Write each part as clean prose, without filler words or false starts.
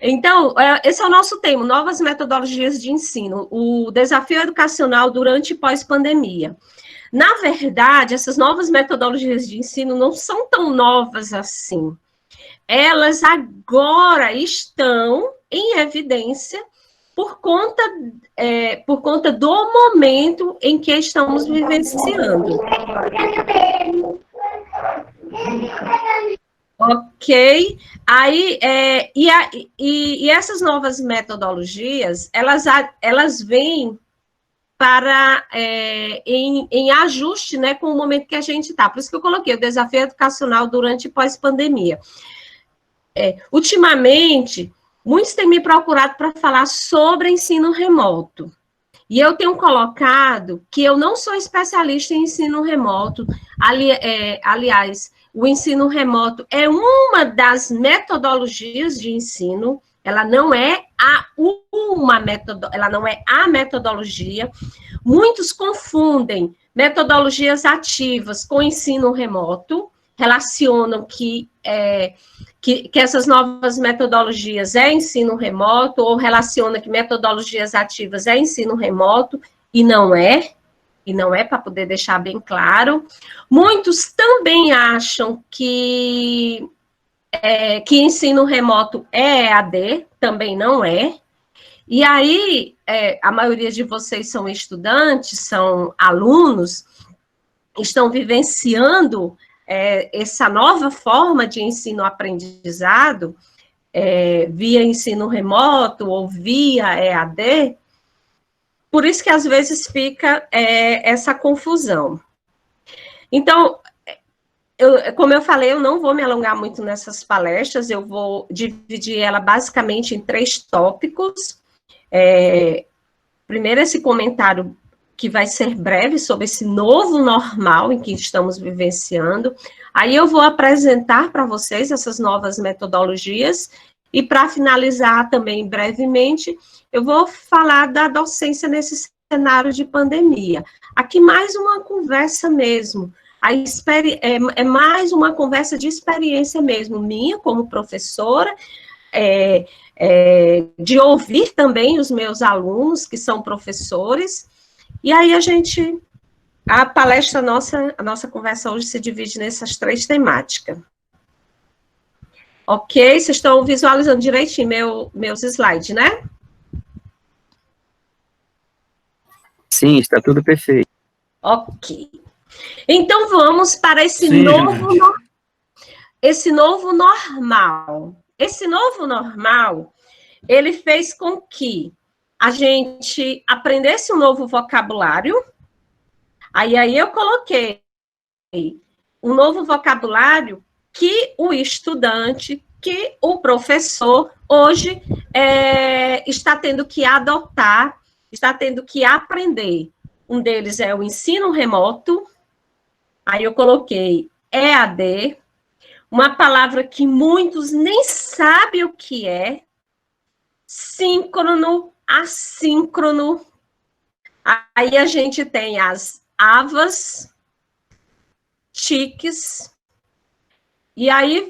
Então, esse é o nosso tema, novas metodologias de ensino, o desafio educacional durante e pós-pandemia. Na verdade, essas novas metodologias de ensino não são tão novas assim. Elas agora estão em evidência por conta do momento em que estamos vivenciando. Ok? Aí, e essas novas metodologias, elas vêm em ajuste, né, com o momento que a gente está. Por isso que eu coloquei o desafio educacional durante e pós-pandemia. Ultimamente, muitos têm me procurado para falar sobre ensino remoto. E eu tenho colocado que eu não sou especialista em ensino remoto. Aliás, o ensino remoto é uma das metodologias de ensino, ela não é ela não é a metodologia. Muitos confundem metodologias ativas com ensino remoto, relacionam que essas novas metodologias é ensino remoto, ou relaciona que metodologias ativas é ensino remoto, e não é para poder deixar bem claro. Muitos também acham que ensino remoto é EAD, também não é. E aí, a maioria de vocês são estudantes, são alunos, estão vivenciando essa nova forma de ensino-aprendizado, via ensino remoto ou via EAD, por isso que às vezes fica essa confusão. Então, como eu falei, eu não vou me alongar muito nessas palestras, eu vou dividir ela basicamente em 3 tópicos. Primeiro, esse comentário que vai ser breve sobre esse novo normal em que estamos vivenciando. Aí eu vou apresentar para vocês essas novas metodologias e, para finalizar também brevemente, eu vou falar da docência nesse cenário de pandemia. Aqui mais uma conversa mesmo, mais uma conversa de experiência mesmo, minha como professora, de ouvir também os meus alunos, que são professores, e aí a palestra a nossa conversa hoje se divide nessas 3 temáticas. Ok? Vocês estão visualizando direitinho meus slides, né? Sim, está tudo perfeito. Ok. Então, vamos para esse novo normal. Esse novo normal, ele fez com que a gente aprendesse um novo vocabulário. Aí eu coloquei um novo vocabulário que o estudante, que o professor, hoje está tendo que adotar, está tendo que aprender. Um deles é o ensino remoto, aí eu coloquei EAD, uma palavra que muitos nem sabem o que é, síncrono, assíncrono. Aí a gente tem as AVAs, TICs, e aí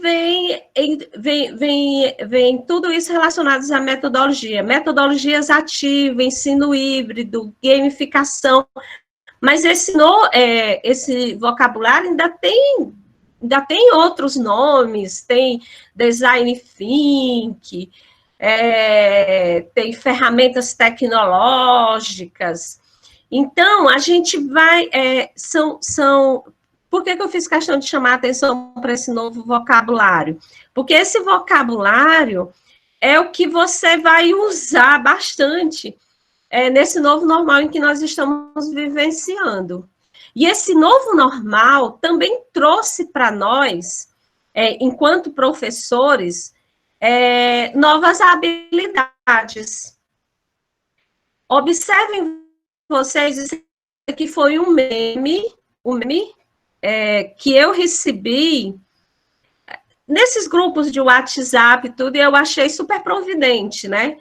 vem tudo isso relacionado à metodologia. Metodologias ativas, ensino híbrido, gamificação. Mas esse vocabulário ainda tem outros nomes, tem design thinking, tem ferramentas tecnológicas. Então, a gente vai... Por que eu fiz questão de chamar a atenção para esse novo vocabulário? Porque esse vocabulário é o que você vai usar bastante nesse novo normal em que nós estamos vivenciando. E esse novo normal também trouxe para nós, enquanto professores, novas habilidades. Observem vocês, isso aqui foi um meme que eu recebi nesses grupos de WhatsApp e tudo, e eu achei super providente, né?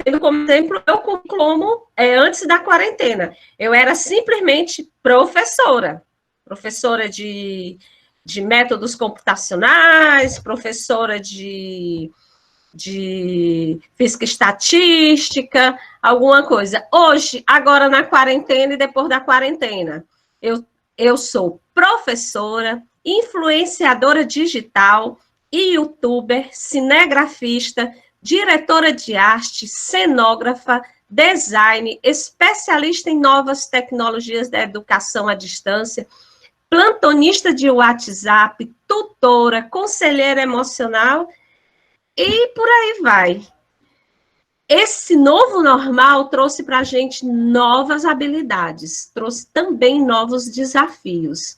Tendo como exemplo, eu como antes da quarentena. Eu era simplesmente professora de de métodos computacionais, professora de física e estatística, alguma coisa. Hoje, agora na quarentena e depois da quarentena, eu sou professora, influenciadora digital, youtuber, cinegrafista, diretora de arte, cenógrafa, design, especialista em novas tecnologias da educação à distância, plantonista de WhatsApp, tutora, conselheira emocional e por aí vai. Esse novo normal trouxe para a gente novas habilidades, trouxe também novos desafios.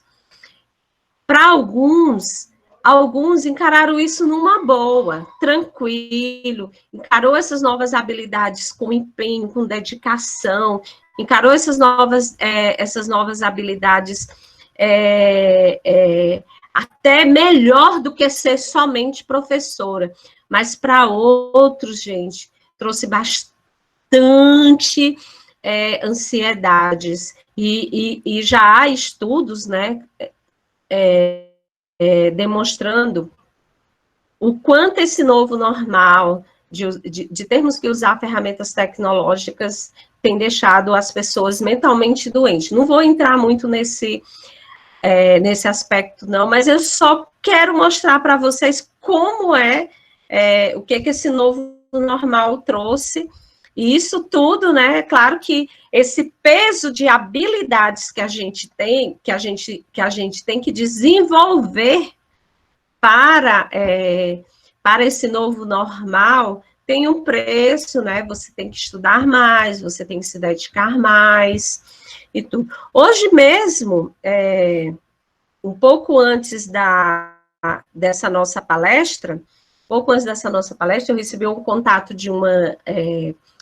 Para alguns encararam isso numa boa, tranquilo, encarou essas novas habilidades com empenho, com dedicação, encarou essas novas habilidades até melhor do que ser somente professora. Mas para outros, gente, trouxe bastante ansiedades. E já há estudos, né, demonstrando o quanto esse novo normal de termos que usar ferramentas tecnológicas tem deixado as pessoas mentalmente doentes. Não vou entrar muito nesse aspecto, não, mas eu só quero mostrar para vocês como o que esse novo normal trouxe, e isso tudo, né, claro que esse peso de habilidades que a gente tem, que a gente tem que desenvolver para esse novo normal, tem um preço, né, você tem que estudar mais, você tem que se dedicar mais, e tudo. Hoje mesmo, um pouco antes dessa nossa palestra, eu recebi um contato de uma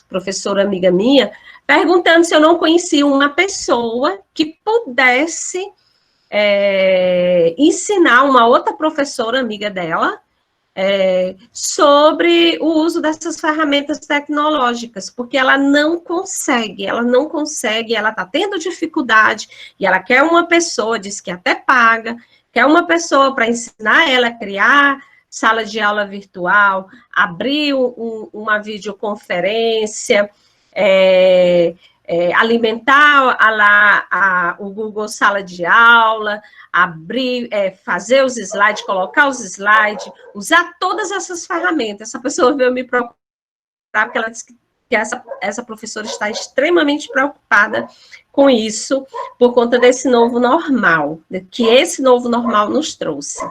professora amiga minha, perguntando se eu não conhecia uma pessoa que pudesse ensinar uma outra professora amiga dela sobre o uso dessas ferramentas tecnológicas, porque ela não consegue, ela está tendo dificuldade, e ela quer uma pessoa, diz que até paga, quer uma pessoa para ensinar ela a criar sala de aula virtual, abrir uma videoconferência, alimentar o Google Sala de Aula, abrir, fazer os slides, colocar os slides, usar todas essas ferramentas. Essa pessoa veio me procurar porque ela disse que essa professora está extremamente preocupada com isso, por conta desse novo normal, que esse novo normal nos trouxe.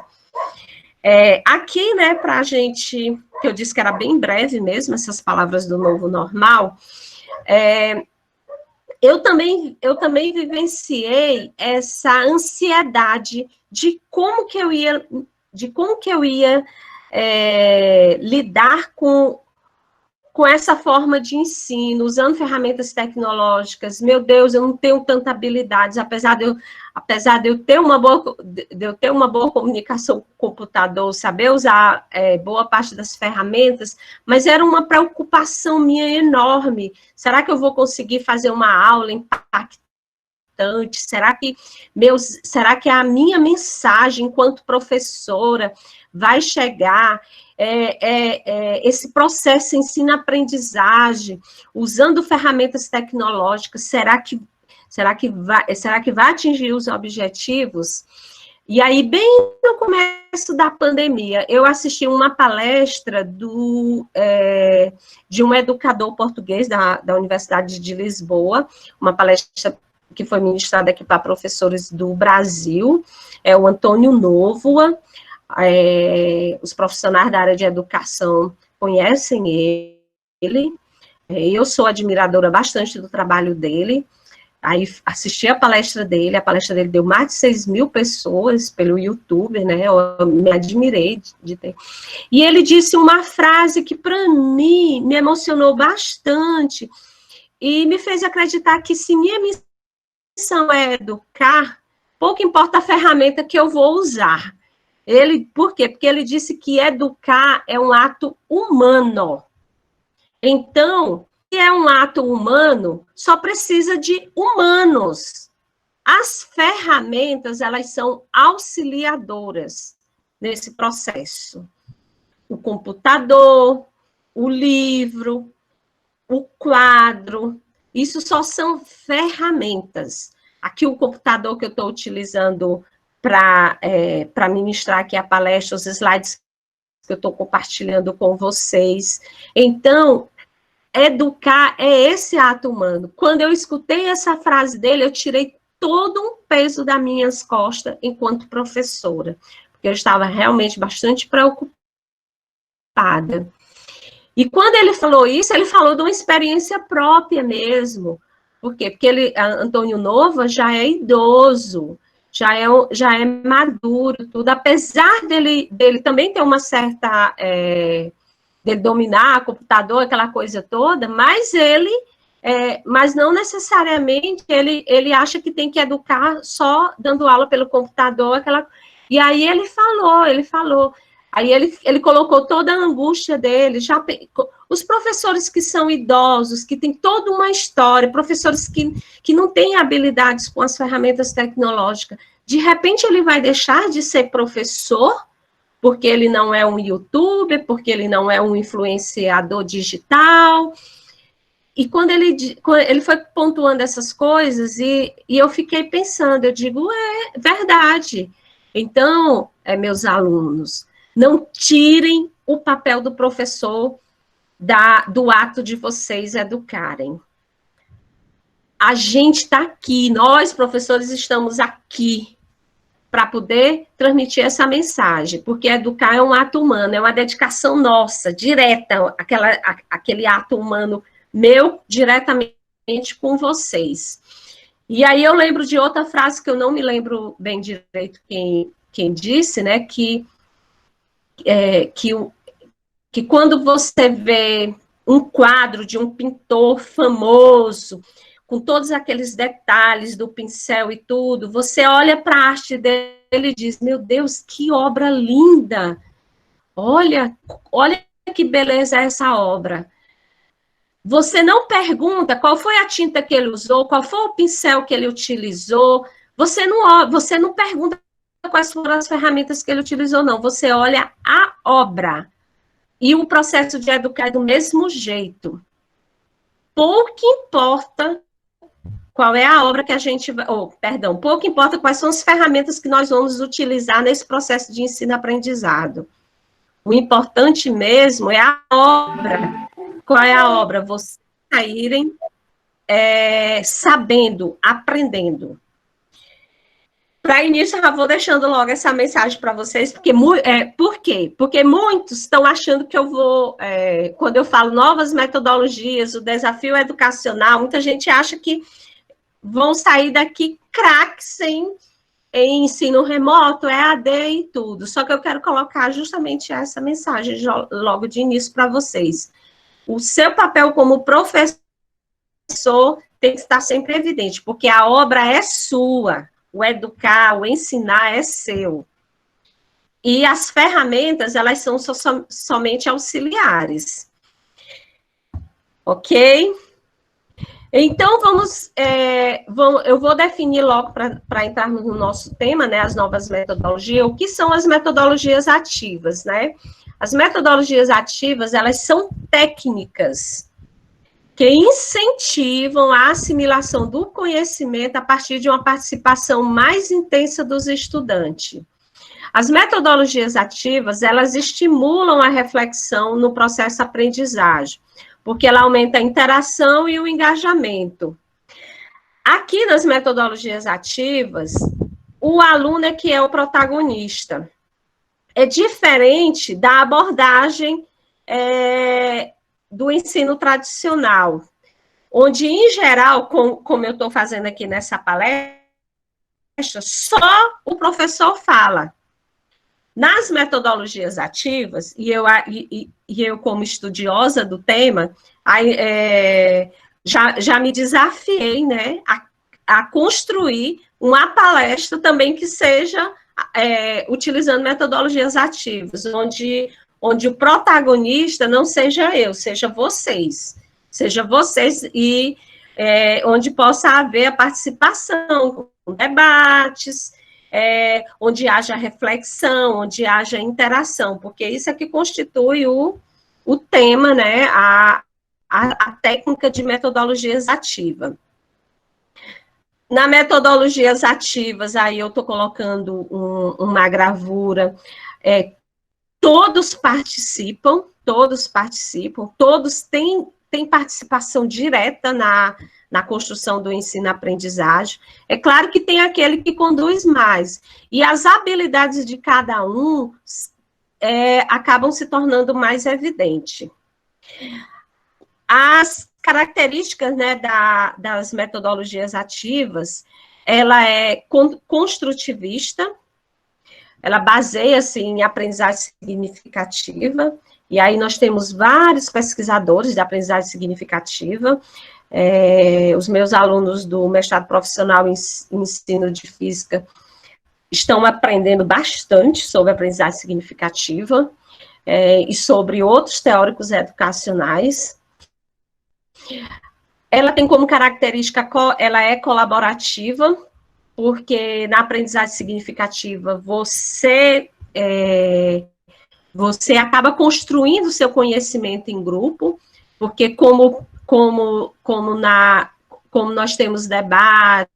Aqui, né, para a gente, que eu disse que era bem breve mesmo, essas palavras do novo normal, eu também vivenciei essa ansiedade de como que eu ia lidar com essa forma de ensino, usando ferramentas tecnológicas. Meu Deus, eu não tenho tanta habilidades, apesar de eu ter uma boa comunicação com o computador, saber usar boa parte das ferramentas, mas era uma preocupação minha enorme. Será que eu vou conseguir fazer uma aula impactante? Será que a minha mensagem enquanto professora vai chegar? Esse processo ensino-aprendizagem, usando ferramentas tecnológicas, será que vai atingir os objetivos? E aí, bem no começo da pandemia, eu assisti uma palestra de um educador português da Universidade de Lisboa, uma palestra que foi ministrada aqui para professores do Brasil, o Antônio Novoa. Os profissionais da área de educação conhecem ele, eu sou admiradora bastante do trabalho dele. Aí assisti a palestra dele deu mais de 6.000 pessoas pelo YouTube, né, eu me admirei de ter. E ele disse uma frase que para mim me emocionou bastante e me fez acreditar que se minha missão é educar, pouco importa a ferramenta que eu vou usar. Por quê? Porque ele disse que educar é um ato humano. Então, se é um ato humano, só precisa de humanos. As ferramentas, elas são auxiliadoras nesse processo. O computador, o livro, o quadro, isso só são ferramentas. Aqui o computador que eu estou utilizando para ministrar aqui a palestra, os slides que eu estou compartilhando com vocês. Então, educar é esse ato humano. Quando eu escutei essa frase dele, eu tirei todo um peso das minhas costas enquanto professora, porque eu estava realmente bastante preocupada. E quando ele falou isso, ele falou de uma experiência própria mesmo. Por quê? Porque Antônio Nova já é idoso, já é maduro, tudo. Apesar dele também ter uma certa... dele dominar o computador, aquela coisa toda, mas mas não necessariamente ele acha que tem que educar só dando aula pelo computador, e aí ele falou, aí ele colocou toda a angústia dele, os professores que são idosos, que têm toda uma história, professores que não têm habilidades com as ferramentas tecnológicas, de repente ele vai deixar de ser professor, porque ele não é um youtuber, porque ele não é um influenciador digital. E quando ele foi pontuando essas coisas, e eu fiquei pensando, eu digo, é verdade. Então, meus alunos, não tirem o papel do professor do ato de vocês educarem. A gente está aqui, nós, professores, estamos aqui para poder transmitir essa mensagem, porque educar é um ato humano, é uma dedicação nossa, direta, aquele ato humano meu, diretamente com vocês. E aí eu lembro de outra frase que eu não me lembro bem direito quem disse, né, que quando você vê um quadro de um pintor famoso, com todos aqueles detalhes do pincel e tudo, você olha para a arte dele e diz, meu Deus, que obra linda! Olha que beleza é essa obra. Você não pergunta qual foi a tinta que ele usou, qual foi o pincel que ele utilizou, você não pergunta quais foram as ferramentas que ele utilizou, não. Você olha a obra. E o processo de educar é do mesmo jeito. Pouco importa qual é a obra que a gente... pouco importa quais são as ferramentas que nós vamos utilizar nesse processo de ensino-aprendizado. O importante mesmo é a obra. Qual é a obra? Vocês saírem sabendo, aprendendo. Para início, eu já vou deixando logo essa mensagem para vocês, por quê? Porque muitos estão achando que eu vou, quando eu falo novas metodologias, o desafio educacional, muita gente acha que vão sair daqui craques em ensino remoto, EAD e tudo. Só que eu quero colocar justamente essa mensagem logo de início para vocês. O seu papel como professor tem que estar sempre evidente, porque a obra é sua. O educar, o ensinar é seu. E as ferramentas, elas são somente auxiliares. Ok? Então, eu vou definir logo para entrarmos no nosso tema, né, as novas metodologias. O que são as metodologias ativas, né? As metodologias ativas, elas são técnicas que incentivam a assimilação do conhecimento a partir de uma participação mais intensa dos estudantes. As metodologias ativas, elas estimulam a reflexão no processo de aprendizagem, porque ela aumenta a interação e o engajamento. Aqui nas metodologias ativas, o aluno é que é o protagonista. É diferente da abordagem do ensino tradicional, onde, em geral, como eu estou fazendo aqui nessa palestra, só o professor fala. Nas metodologias ativas, e eu como estudiosa do tema, já me desafiei, né, a construir uma palestra também que seja utilizando metodologias ativas, onde o protagonista não seja eu, seja vocês e onde possa haver a participação, debates, onde haja reflexão, onde haja interação, porque isso é que constitui o tema, né, a técnica de metodologias ativas. Na metodologias ativas, aí eu estou colocando uma gravura, todos participam, todos têm participação direta na construção do ensino-aprendizagem. É claro que tem aquele que conduz mais, e as habilidades de cada um acabam se tornando mais evidentes. As características, né, das metodologias ativas, ela é construtivista, ela baseia-se em aprendizagem significativa, e aí nós temos vários pesquisadores de aprendizagem significativa. Os meus alunos do mestrado profissional em ensino de física estão aprendendo bastante sobre aprendizagem significativa e sobre outros teóricos educacionais. Ela tem como característica, ela é colaborativa, porque na aprendizagem significativa você acaba construindo o seu conhecimento em grupo, porque como nós temos debate,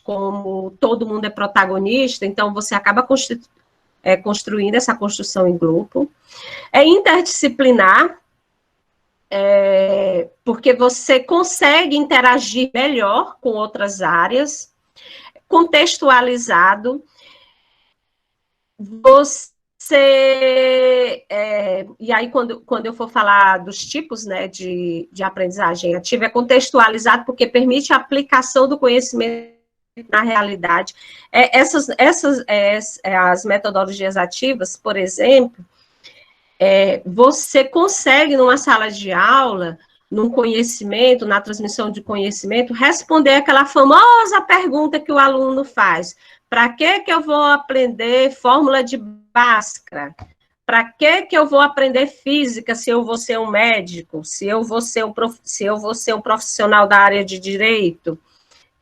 como todo mundo é protagonista, então você acaba construindo essa construção em grupo. É interdisciplinar, porque você consegue interagir melhor com outras áreas. Contextualizado, e aí quando eu for falar dos tipos, né, de aprendizagem ativa, é contextualizado porque permite a aplicação do conhecimento na realidade. As metodologias ativas, por exemplo, você consegue numa sala de aula, num conhecimento, na transmissão de conhecimento, responder aquela famosa pergunta que o aluno faz: para que eu vou aprender fórmula de Bhaskara? Para que eu vou aprender física se eu vou ser um médico, se eu vou ser um profissional da área de direito?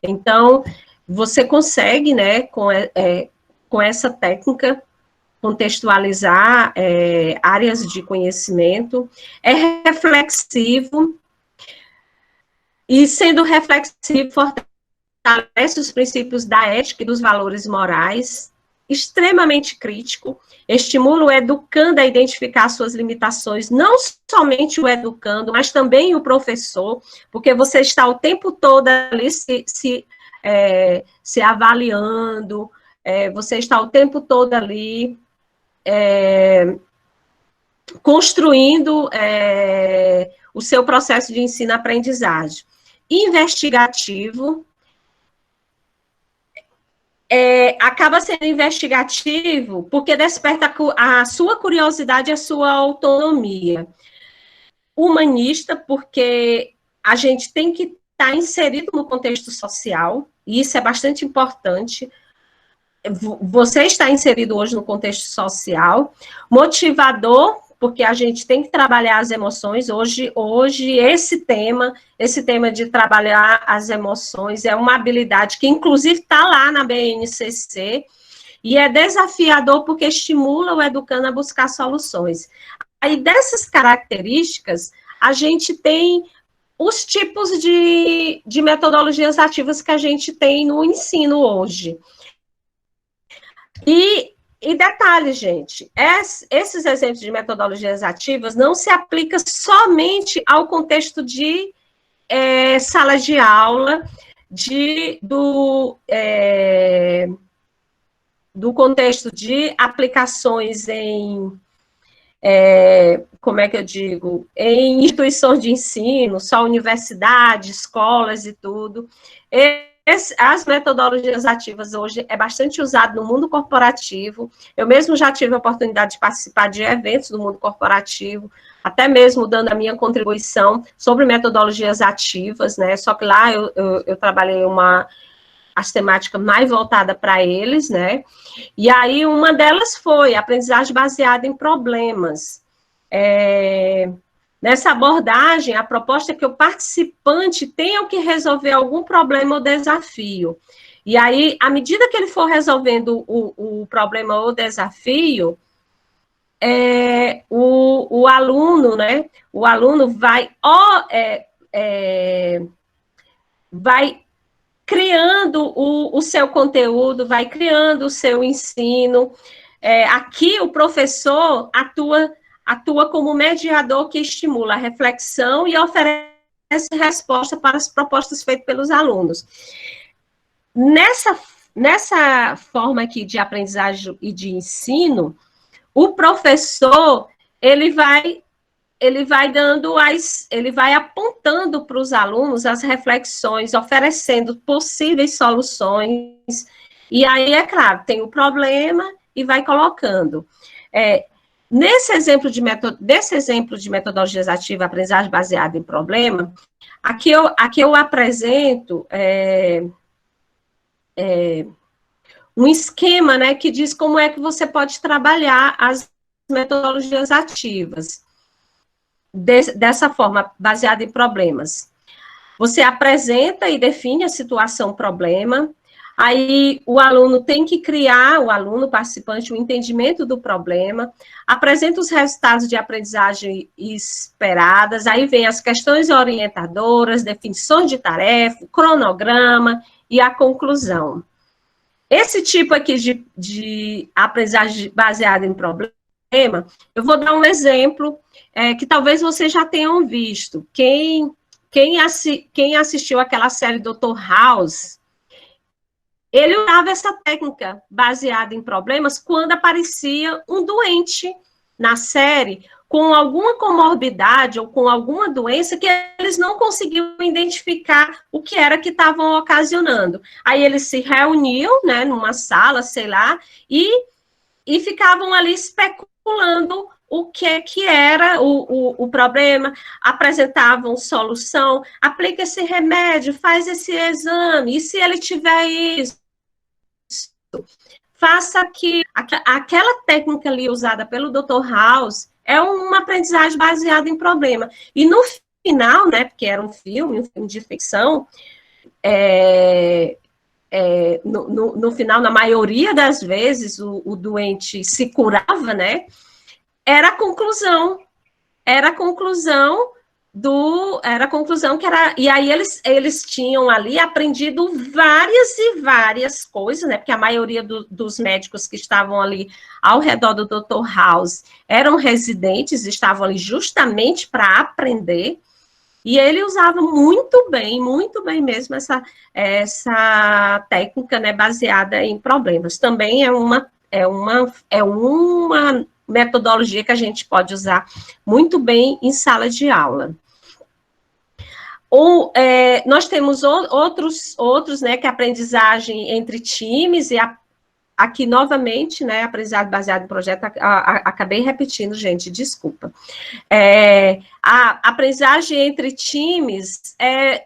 Então, você consegue, né, com essa técnica, contextualizar áreas de conhecimento, é reflexivo, e sendo reflexivo, fortalece os princípios da ética e dos valores morais, extremamente crítico, estimula o educando a identificar suas limitações, não somente o educando, mas também o professor, porque você está o tempo todo ali se avaliando, você está o tempo todo ali construindo o seu processo de ensino-aprendizagem. Investigativo, acaba sendo investigativo porque desperta a sua curiosidade e a sua autonomia. Humanista, porque a gente tem que estar inserido no contexto social, e isso é bastante importante. Você está inserido hoje no contexto social. Motivador, porque a gente tem que trabalhar as emoções. Hoje esse tema de trabalhar as emoções é uma habilidade que, inclusive, está lá na BNCC, e é desafiador porque estimula o educando a buscar soluções. Aí, dessas características, a gente tem os tipos de metodologias ativas que a gente tem no ensino hoje. E detalhe, gente, esses exemplos de metodologias ativas não se aplicam somente ao contexto de sala de aula, do contexto de aplicações em, em instituições de ensino, só universidades, escolas e tudo. As metodologias ativas hoje é bastante usado no mundo corporativo. Eu mesmo já tive a oportunidade de participar de eventos do mundo corporativo, até mesmo dando a minha contribuição sobre metodologias ativas, né? Só que lá eu trabalhei as temáticas mais voltadas para eles, né? E aí uma delas foi aprendizagem baseada em problemas. Nessa abordagem, a proposta é que o participante tenha que resolver algum problema ou desafio. E aí, à medida que ele for resolvendo o problema ou desafio, o aluno, né? O aluno vai criando o seu conteúdo, vai criando o seu ensino. Aqui o professor atua como mediador que estimula a reflexão e oferece resposta para as propostas feitas pelos alunos. Nessa forma aqui de aprendizagem e de ensino, o professor ele vai apontando para os alunos as reflexões, oferecendo possíveis soluções, e aí, é claro, tem o problema e vai colocando. Desse exemplo de metodologias ativas, aprendizagem baseada em problema, aqui eu apresento um esquema, né, que diz como é que você pode trabalhar as metodologias ativas. Dessa forma, baseada em problemas. Você apresenta e define a situação problema, aí o aluno tem que criar, o aluno participante, o entendimento do problema, apresenta os resultados de aprendizagem esperadas, aí vem as questões orientadoras, definições de tarefa, cronograma e a conclusão. Esse tipo aqui de aprendizagem baseada em problema, eu vou dar um exemplo que talvez vocês já tenham visto. Quem assistiu aquela série Dr. House, ele usava essa técnica baseada em problemas quando aparecia um doente na série com alguma comorbidade ou com alguma doença que eles não conseguiam identificar o que era que estavam ocasionando. Aí eles se reuniam, né, numa sala, sei lá, e ficavam ali especulando o que era o problema, apresentavam solução, aplica esse remédio, faz esse exame, e se ele tiver isso, faça aquela técnica ali usada pelo Dr. House é uma aprendizagem baseada em problema. E no final, né, porque era um filme de ficção, no final, na maioria das vezes, o doente se curava, né? Era a conclusão que era, e aí eles tinham ali aprendido várias e várias coisas, né, porque a maioria dos médicos que estavam ali ao redor do Dr. House eram residentes, estavam ali justamente para aprender, e ele usava muito bem mesmo essa técnica, né, baseada em problemas. Também é uma metodologia que a gente pode usar muito bem em sala de aula. Nós temos outros, né, que é a aprendizagem entre times, e aqui, novamente, né, aprendizagem baseada em projeto, acabei repetindo, gente, desculpa. A aprendizagem entre times,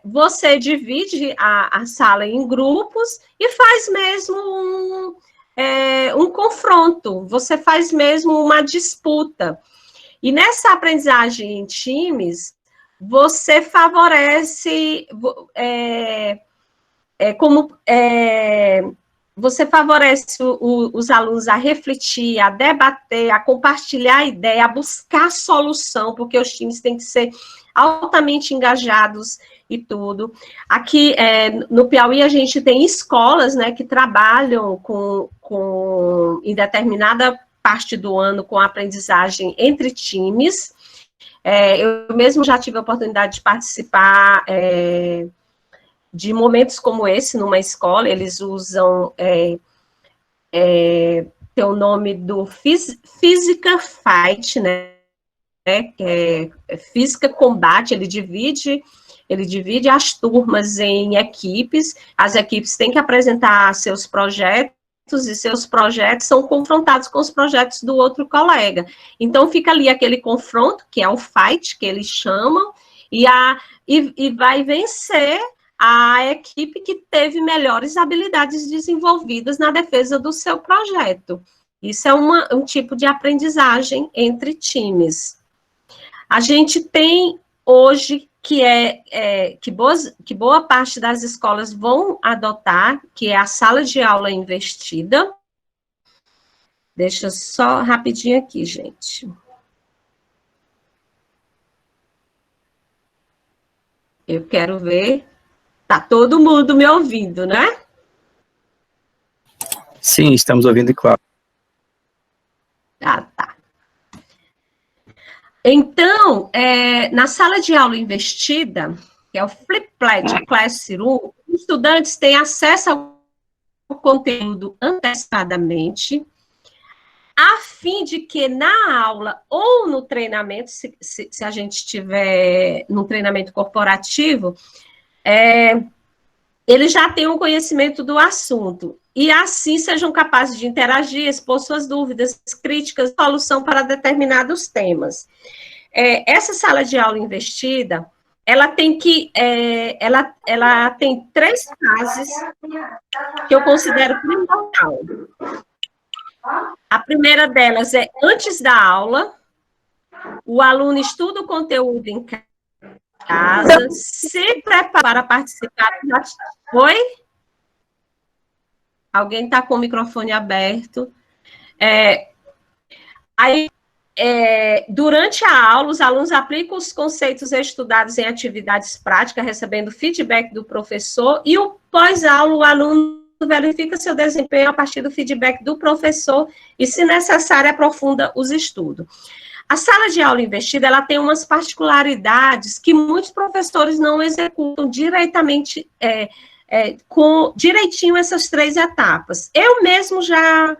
você divide a sala em grupos e faz mesmo um confronto, você faz mesmo uma disputa. E nessa aprendizagem em times, você favorece você favorece os alunos a refletir, a debater, a compartilhar a ideia, a buscar solução, porque os times têm que ser altamente engajados e tudo. Aqui, no Piauí, a gente tem escolas, né, que trabalham em determinada parte do ano com a aprendizagem entre times. Eu mesmo já tive a oportunidade de participar de momentos como esse numa escola. Eles usam tem o nome do Física Fight, né, que é Física Combate. Ele divide as turmas em equipes, as equipes têm que apresentar seus projetos, e seus projetos são confrontados com os projetos do outro colega. Então, fica ali aquele confronto, que é o fight, que eles chamam, e vai vencer a equipe que teve melhores habilidades desenvolvidas na defesa do seu projeto. Isso é um tipo de aprendizagem entre times. A gente tem hoje que boa parte das escolas vão adotar, que é a sala de aula investida. Deixa só rapidinho aqui, gente. Eu quero ver. Tá todo mundo me ouvindo, né? Sim, estamos ouvindo, claro. Ah, tá. Então, na sala de aula investida, que é o Flipped Classroom, os estudantes têm acesso ao conteúdo antecipadamente, a fim de que na aula ou no treinamento, se a gente estiver no treinamento corporativo, eles já tenham conhecimento do assunto e assim sejam capazes de interagir, expor suas dúvidas, críticas, solução para determinados temas. Essa sala de aula investida, ela tem ela tem 3 fases que eu considero primordial. A primeira delas é antes da aula, o aluno estuda o conteúdo em casa, se prepara para participar. Oi? Alguém está com o microfone aberto. Durante a aula, os alunos aplicam os conceitos estudados em atividades práticas, recebendo feedback do professor, e o pós-aula, o aluno verifica seu desempenho a partir do feedback do professor e, se necessário, aprofunda os estudos. A sala de aula investida, ela tem umas particularidades que muitos professores não executam diretamente, direitinho essas 3 etapas. Eu mesmo já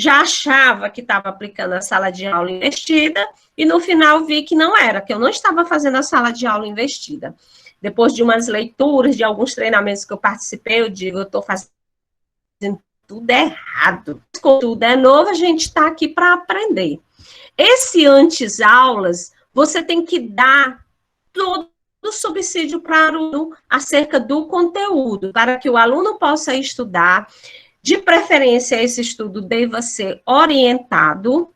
achava que estava aplicando a sala de aula investida e no final vi que não era, que eu não estava fazendo a sala de aula investida. Depois de umas leituras, de alguns treinamentos que eu participei, eu digo, eu estou fazendo tudo errado. Quando tudo é novo, a gente está aqui para aprender. Esse antes aulas, você tem que dar todo o subsídio para o aluno acerca do conteúdo, para que o aluno possa estudar. De preferência, esse estudo deva ser orientado,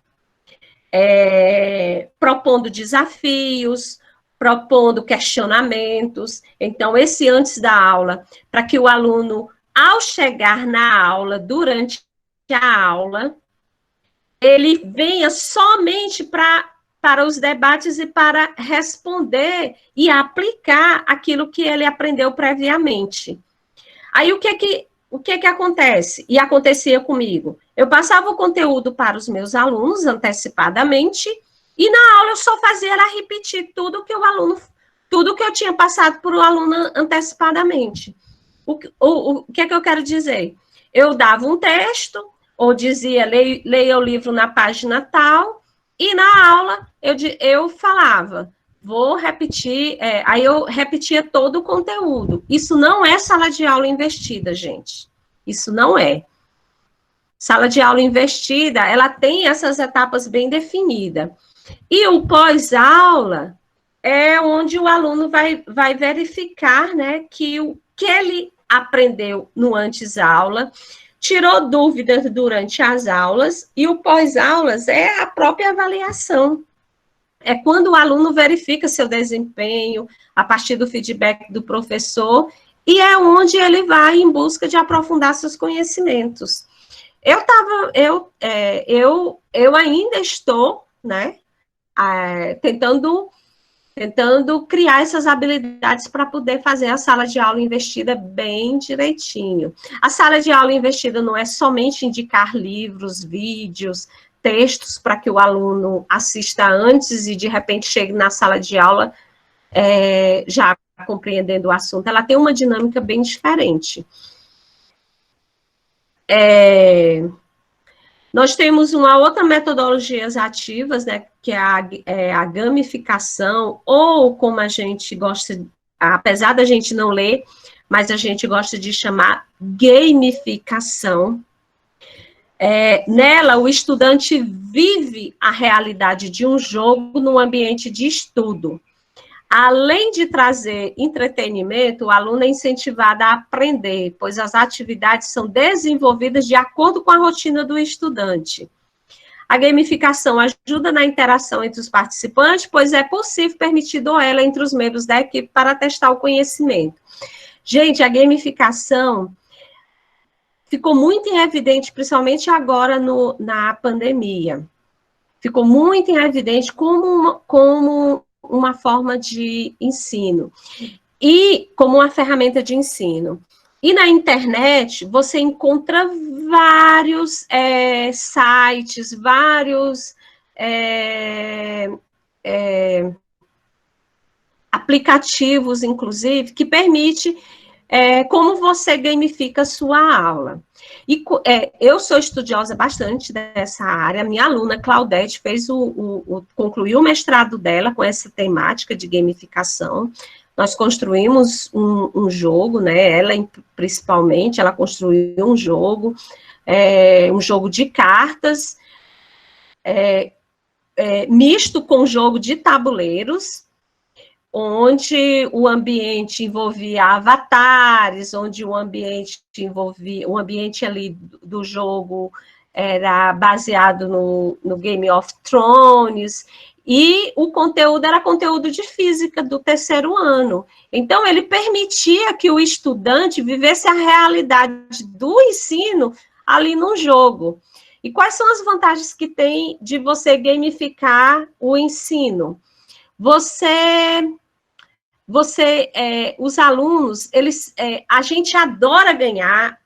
propondo desafios, propondo questionamentos. Então, esse antes da aula, para que o aluno, ao chegar na aula, durante a aula, ele venha somente para os debates e para responder e aplicar aquilo que ele aprendeu previamente. Aí, o que acontece? E acontecia comigo. Eu passava o conteúdo para os meus alunos antecipadamente e na aula eu só fazia era repetir tudo que eu tinha passado para o aluno antecipadamente. O que é que eu quero dizer? Eu dava um texto, ou dizia, leia o livro na página tal, e na aula eu falava, vou repetir, aí eu repetia todo o conteúdo. Isso não é sala de aula investida, gente. Isso não é. Sala de aula investida, ela tem essas etapas bem definidas. E o pós-aula é onde o aluno vai verificar, né, que o que ele aprendeu no antes-aula, tirou dúvidas durante as aulas, e o pós-aulas é a própria avaliação. É quando o aluno verifica seu desempenho a partir do feedback do professor, e é onde ele vai em busca de aprofundar seus conhecimentos. Eu ainda estou, né, tentando criar essas habilidades para poder fazer a sala de aula investida bem direitinho. A sala de aula investida não é somente indicar livros, vídeos, textos para que o aluno assista antes e, de repente, chegue na sala de aula já compreendendo o assunto. Ela tem uma dinâmica bem diferente. Nós temos uma outra metodologia ativas, né, que é a gamificação, ou como a gente gosta, apesar da gente não ler, mas a gente gosta de chamar gamificação. Nela, o estudante vive a realidade de um jogo no ambiente de estudo. Além de trazer entretenimento, o aluno é incentivado a aprender, pois as atividades são desenvolvidas de acordo com a rotina do estudante. A gamificação ajuda na interação entre os participantes, pois é possível permitido ela entre os membros da equipe para testar o conhecimento. Gente, a gamificação ficou muito em evidente, principalmente agora na pandemia. Ficou muito em evidente como uma forma de ensino e como uma ferramenta de ensino. E na internet, você encontra vários sites, vários aplicativos, inclusive, que permite como você gamifica a sua aula. E eu sou estudiosa bastante dessa área, minha aluna Claudete concluiu o mestrado dela com essa temática de gamificação. Nós construímos um jogo, né? Ela principalmente, ela construiu um jogo de cartas, misto com jogo de tabuleiros, onde o ambiente envolvia avatares, onde o ambiente ali do jogo era baseado no Game of Thrones, e o conteúdo era conteúdo de física do terceiro ano. Então, ele permitia que o estudante vivesse a realidade do ensino ali no jogo. E quais são as vantagens que tem de você gamificar o ensino? Os alunos, a gente adora ganhar,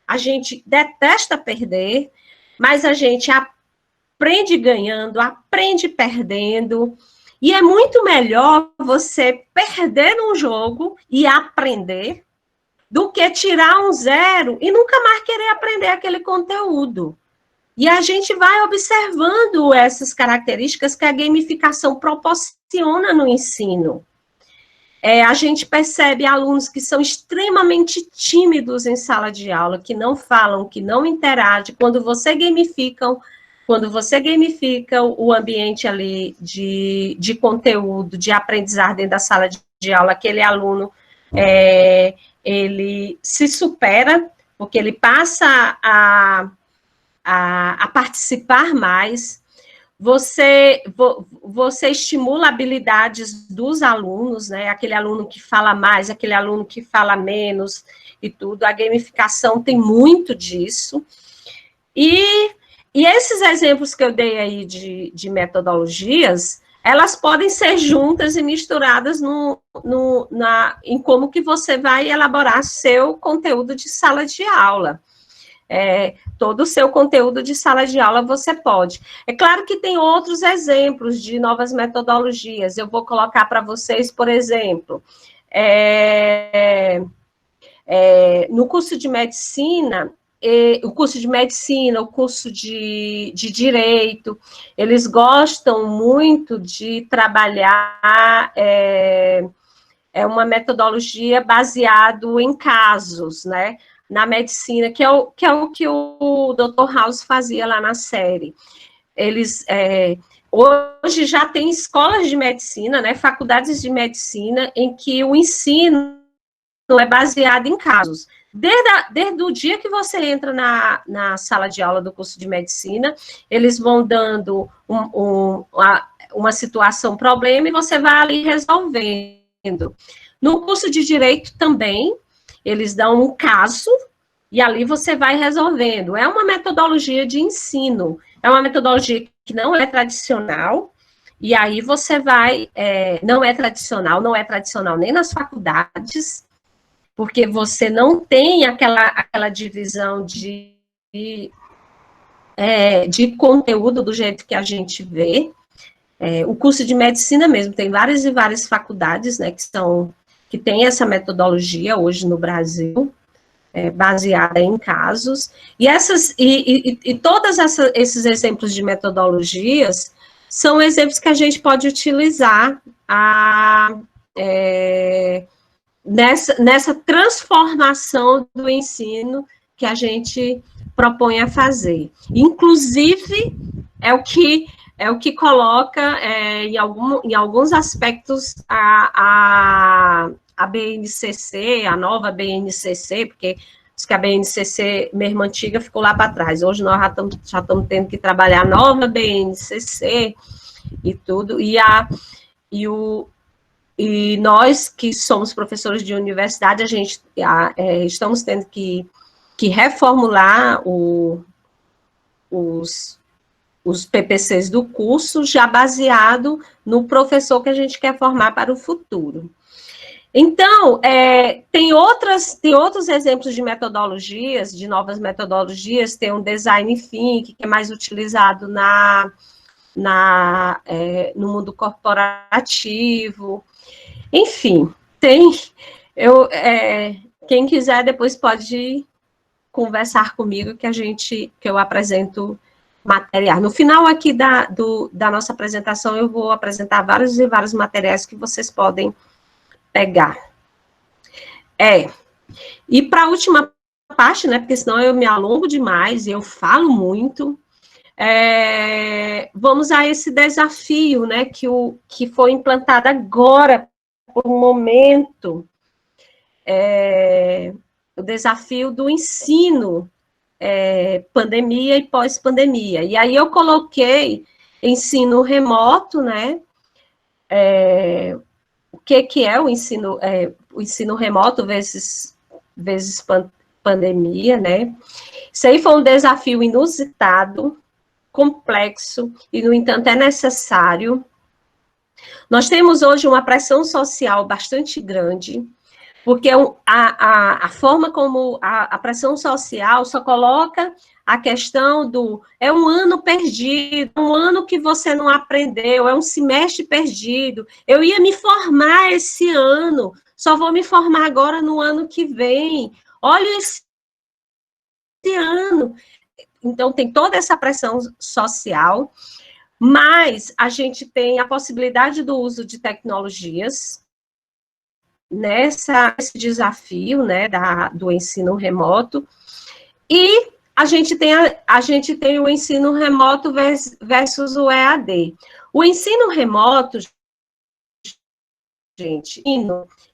a gente detesta perder, mas a gente aprende ganhando, aprende perdendo, e é muito melhor você perder num jogo e aprender do que tirar um 0 e nunca mais querer aprender aquele conteúdo. E a gente vai observando essas características que a gamificação proporciona no ensino. A gente percebe alunos que são extremamente tímidos em sala de aula, que não falam, que não interagem. Quando você gamifica o ambiente ali de conteúdo, de aprendizagem dentro da sala de aula, aquele aluno, ele se supera, porque ele passa a participar mais. Você estimula habilidades dos alunos, né? Aquele aluno que fala mais, aquele aluno que fala menos e tudo. A gamificação tem muito disso. E esses exemplos que eu dei aí de metodologias, elas podem ser juntas e misturadas em como que você vai elaborar seu conteúdo de sala de aula. Todo o seu conteúdo de sala de aula você pode. É claro que tem outros exemplos de novas metodologias. Eu vou colocar para vocês, por exemplo, no curso de medicina, o curso de direito, eles gostam muito de trabalhar uma metodologia baseada em casos, né? Na medicina, que é o que o Dr. House fazia lá na série. Eles, hoje já tem escolas de medicina, né, faculdades de medicina, em que o ensino é baseado em casos. Desde o dia que você entra na sala de aula do curso de medicina, eles vão dando uma situação, problema, e você vai ali resolvendo. No curso de direito também, eles dão um caso e ali você vai resolvendo. É uma metodologia de ensino, é uma metodologia que não é tradicional, e aí você vai, não é tradicional nem nas faculdades, porque você não tem aquela divisão de conteúdo do jeito que a gente vê. O curso de medicina mesmo, tem várias e várias faculdades, né, que tem essa metodologia hoje no Brasil, baseada em casos, e todos esses exemplos de metodologias são exemplos que a gente pode utilizar nessa transformação do ensino que a gente propõe a fazer. Inclusive, é o que coloca, em alguns aspectos, a BNCC, a nova BNCC, porque que a BNCC, mesmo antiga, ficou lá para trás. Hoje nós já estamos tendo que trabalhar a nova BNCC e tudo, e nós, que somos professores de universidade, estamos tendo que reformular os PPCs do curso, já baseado no professor que a gente quer formar para o futuro. Então, tem outros exemplos de metodologias, de novas metodologias, tem um design thinking, que é mais utilizado no mundo corporativo. Enfim, quem quiser depois pode conversar comigo que eu apresento materiais. No final aqui da nossa apresentação, eu vou apresentar vários e vários materiais que vocês podem pegar. E para a última parte, né, porque senão eu me alongo demais e eu falo muito, vamos a esse desafio, né, que foi implantado agora, por um momento, o desafio do ensino, pandemia e pós-pandemia. E aí eu coloquei ensino remoto, né, o que é o ensino remoto vezes pandemia, né? Isso aí foi um desafio inusitado, complexo, e, no entanto, é necessário. Nós temos hoje uma pressão social bastante grande, porque a forma como a pressão social só coloca a questão é um ano perdido, um ano que você não aprendeu, é um semestre perdido, eu ia me formar esse ano, só vou me formar agora no ano que vem, olha esse ano. Então, tem toda essa pressão social, mas a gente tem a possibilidade do uso de tecnologias nesse desafio, né, do ensino remoto, e a gente tem o ensino remoto versus o EAD. O ensino remoto, gente,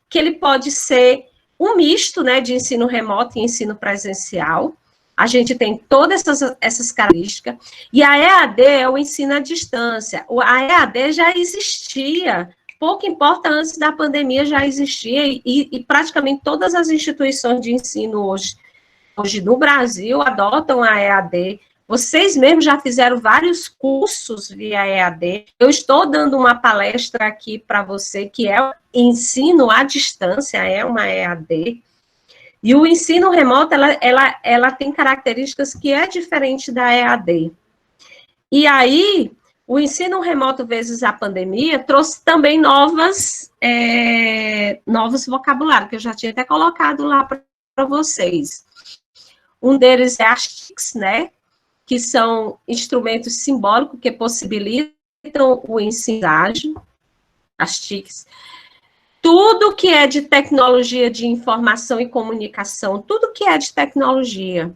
que ele pode ser um misto, né, de ensino remoto e ensino presencial. A gente tem todas essas características, e a EAD é o ensino à distância. A EAD já existia, pouco importa, antes da pandemia já existia, e praticamente todas as instituições de ensino hoje no Brasil adotam a EAD. Vocês mesmos já fizeram vários cursos via EAD. Eu estou dando uma palestra aqui para você, que é o ensino à distância, é uma EAD. E o ensino remoto, ela tem características que é diferente da EAD. E aí, o ensino remoto vezes a pandemia trouxe também novos vocabulários, que eu já tinha até colocado lá para vocês. Um deles é as TICs, né, que são instrumentos simbólicos que possibilitam o ensino ágil, as TICs. Tudo que é de tecnologia de informação e comunicação, tudo que é de tecnologia,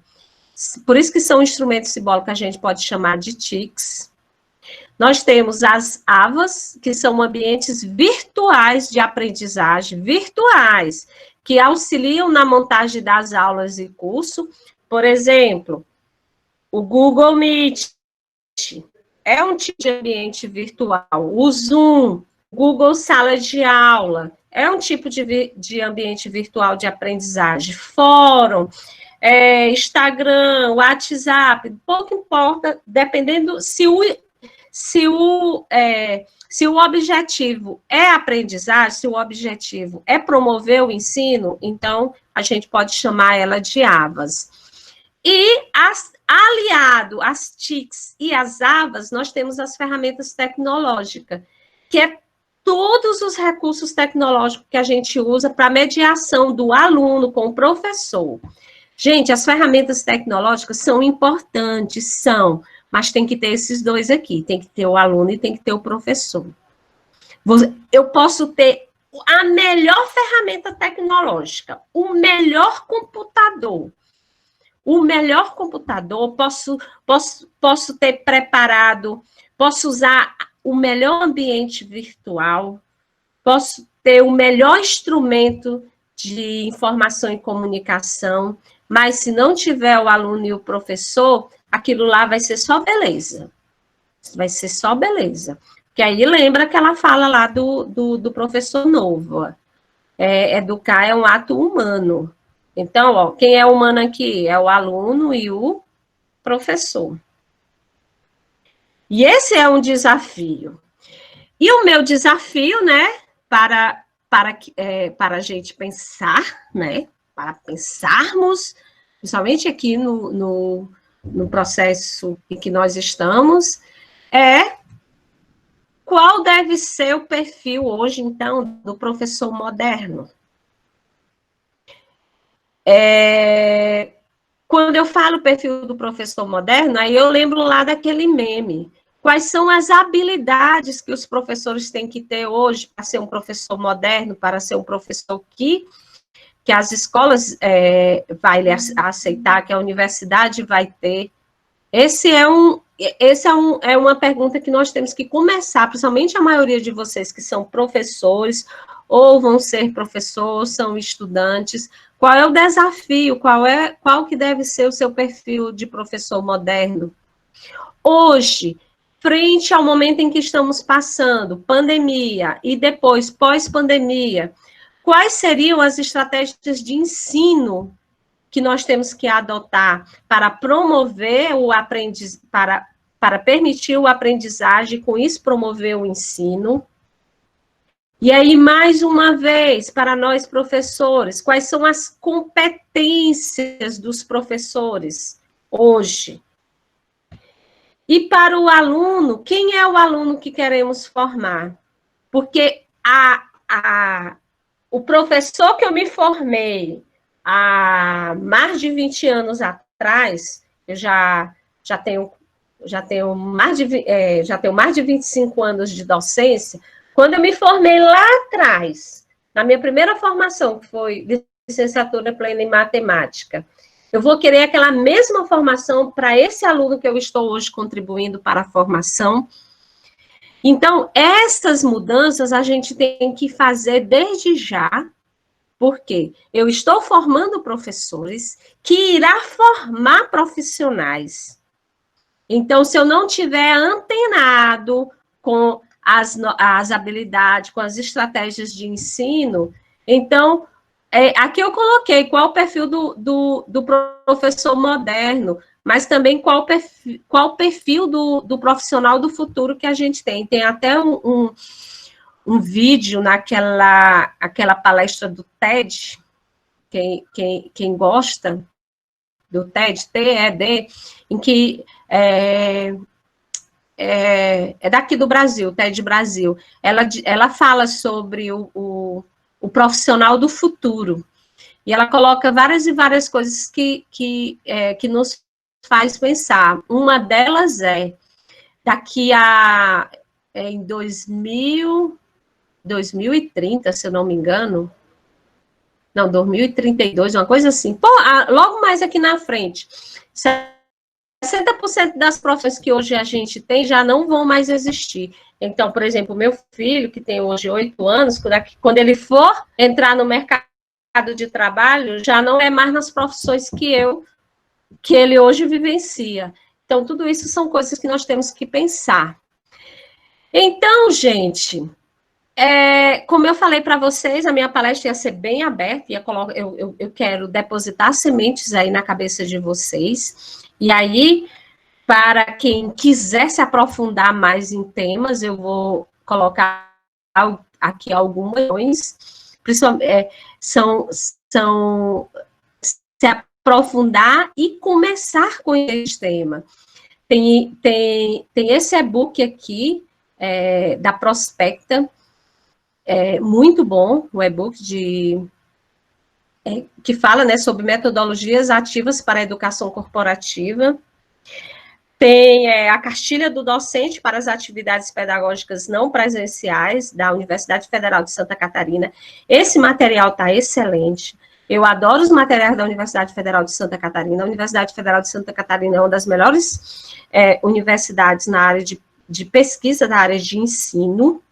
por isso que são instrumentos simbólicos que a gente pode chamar de TICs. Nós temos as AVAs, que são ambientes virtuais de aprendizagem, virtuais, que auxiliam na montagem das aulas e curso. Por exemplo, o Google Meet é um tipo de ambiente virtual. O Zoom, Google Sala de Aula, é um tipo de ambiente virtual de aprendizagem. Fórum, Instagram, WhatsApp, pouco importa, dependendo se o objetivo é aprendizagem, se o objetivo é promover o ensino, então a gente pode chamar ela de AVAs. E aliado às TICs e às AVAs, nós temos as ferramentas tecnológicas, que é todos os recursos tecnológicos que a gente usa para mediação do aluno com o professor. Gente, as ferramentas tecnológicas são importantes, mas tem que ter esses dois aqui, tem que ter o aluno e tem que ter o professor. Eu posso ter a melhor ferramenta tecnológica, o melhor computador, posso ter preparado, posso usar o melhor ambiente virtual, posso ter o melhor instrumento de informação e comunicação, mas se não tiver o aluno e o professor, aquilo lá vai ser só beleza. Vai ser só beleza. Porque aí lembra aquela fala lá do professor novo. Educar é um ato humano. Então, ó, quem é humano aqui? É o aluno e o professor. E esse é um desafio. E o meu desafio, né, para a gente pensar, né, para pensarmos, principalmente aqui no processo em que nós estamos, qual deve ser o perfil hoje, então, do professor moderno? Quando eu falo perfil do professor moderno, aí eu lembro lá daquele meme. Quais são as habilidades que os professores têm que ter hoje para ser um professor moderno, para ser um professor que as escolas vai aceitar, que a universidade vai ter? É uma pergunta que nós temos que começar, principalmente a maioria de vocês que são professores, ou vão ser professores, são estudantes. Qual é o desafio? Qual que deve ser o seu perfil de professor moderno? Hoje, frente ao momento em que estamos passando, pandemia, e depois pós-pandemia, quais seriam as estratégias de ensino que nós temos que adotar para promover para permitir o aprendizagem, com isso promover o ensino? E aí, mais uma vez, para nós professores, quais são as competências dos professores hoje? E para o aluno, quem é o aluno que queremos formar? Porque o professor que eu me formei há mais de 20 anos atrás, eu já tenho mais de 25 anos de docência. Quando eu me formei lá atrás, na minha primeira formação, que foi licenciatura plena em matemática, eu vou querer aquela mesma formação para esse aluno que eu estou hoje contribuindo para a formação. Então, essas mudanças a gente tem que fazer desde já, porque eu estou formando professores que irá formar profissionais. Então, se eu não tiver antenado com as habilidades, com as estratégias de ensino, então, aqui eu coloquei qual o perfil do professor moderno, mas também qual o perfil do profissional do futuro que a gente tem. Tem até um vídeo aquela palestra do TED, quem gosta do TED, TED, em que é daqui do Brasil, TED Brasil. Ela fala sobre o profissional do futuro. E ela coloca várias e várias coisas que nos faz pensar. Uma delas daqui em 2030, se eu não me engano, não, 2032, uma coisa assim. Logo mais aqui na frente, 60% das profissões que hoje a gente tem já não vão mais existir. Então, por exemplo, meu filho, que tem hoje 8 anos, quando ele for entrar no mercado de trabalho, já não é mais nas profissões que ele hoje vivencia. Então, tudo isso são coisas que nós temos que pensar. Então, gente, como eu falei para vocês, a minha palestra ia ser bem aberta, eu quero depositar sementes aí na cabeça de vocês, e aí, para quem quiser se aprofundar mais em temas, eu vou colocar aqui algumas, principalmente, são se aprofundar e começar com esse tema. Tem esse e-book aqui, da Prospecta, muito bom, o e-book que fala, né, sobre metodologias ativas para a educação corporativa. Tem a cartilha do docente para as atividades pedagógicas não presenciais, da Universidade Federal de Santa Catarina. Esse material está excelente. Eu adoro os materiais da Universidade Federal de Santa Catarina. A Universidade Federal de Santa Catarina é uma das melhores universidades na área de pesquisa, da área de ensino,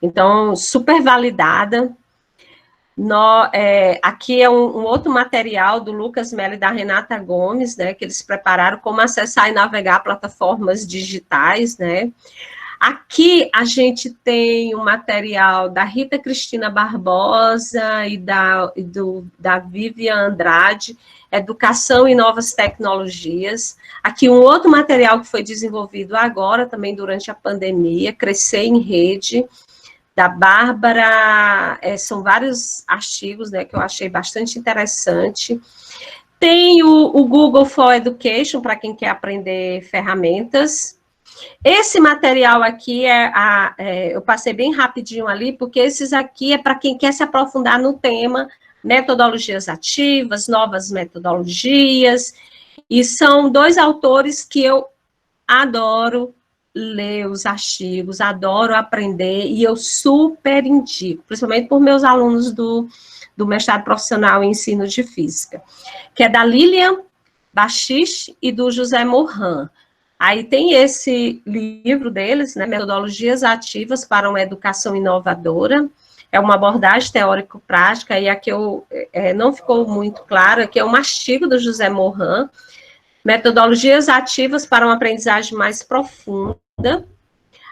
então super validada. Aqui é um outro material do Lucas Mello e da Renata Gomes, né, que eles prepararam como acessar e navegar plataformas digitais, né. Aqui a gente tem um material da Rita Cristina Barbosa e da Vivian Andrade, Educação e Novas Tecnologias. Aqui um outro material que foi desenvolvido agora, também durante a pandemia, Crescer em Rede, da Bárbara, são vários artigos, né, que eu achei bastante interessante. Tem o Google for Education, para quem quer aprender ferramentas. Esse material aqui, eu passei bem rapidinho ali, porque esses aqui é para quem quer se aprofundar no tema, metodologias ativas, novas metodologias, e são 2 autores que eu adoro ler os artigos, adoro aprender, e eu super indico, principalmente por meus alunos do mestrado profissional em ensino de física, que é da Lilian Bachiche e do José Morin. Aí tem esse livro deles, né, Metodologias Ativas para uma Educação Inovadora, é uma abordagem teórico-prática, e aqui não ficou muito claro, aqui é um artigo do José Morin, Metodologias Ativas para uma Aprendizagem Mais Profunda.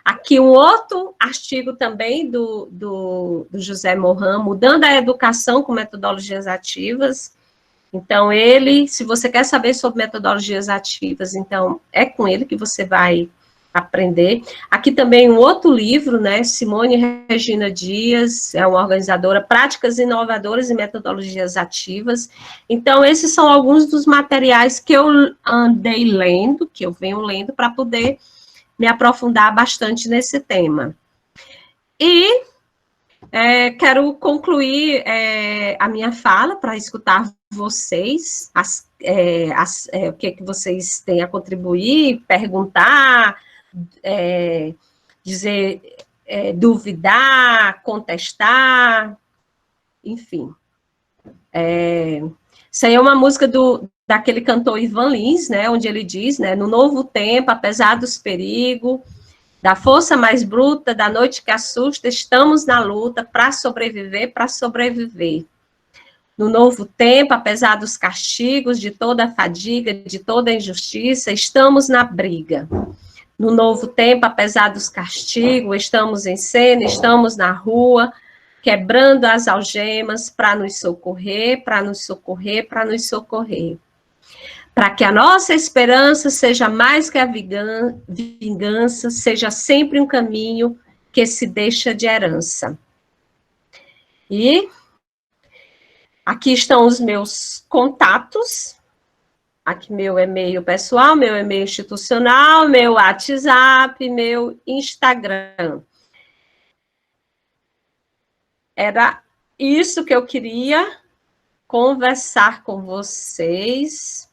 Aqui um outro artigo também do José Morin, Mudando a Educação com Metodologias Ativas. Então, se você quer saber sobre metodologias ativas, então, é com ele que você vai aprender. Aqui também um outro livro, né, Simone Regina Dias, é uma organizadora, Práticas Inovadoras e Metodologias Ativas. Então, esses são alguns dos materiais que eu andei lendo, que eu venho lendo, para poder me aprofundar bastante nesse tema. E quero concluir a minha fala para escutar vocês, o que vocês têm a contribuir, perguntar, dizer, duvidar, contestar, enfim. Isso aí é uma música daquele cantor Ivan Lins, né, onde ele diz, né, no novo tempo, apesar dos perigos, da força mais bruta, da noite que assusta, estamos na luta para sobreviver, para sobreviver. No novo tempo, apesar dos castigos, de toda a fadiga, de toda a injustiça, estamos na briga. No novo tempo, apesar dos castigos, estamos em cena, estamos na rua, quebrando as algemas para nos socorrer, para nos socorrer, para nos socorrer. Para que a nossa esperança seja mais que a vingança, seja sempre um caminho que se deixa de herança. E aqui estão os meus contatos. Aqui meu e-mail pessoal, meu e-mail institucional, meu WhatsApp, meu Instagram. Era isso que eu queria conversar com vocês.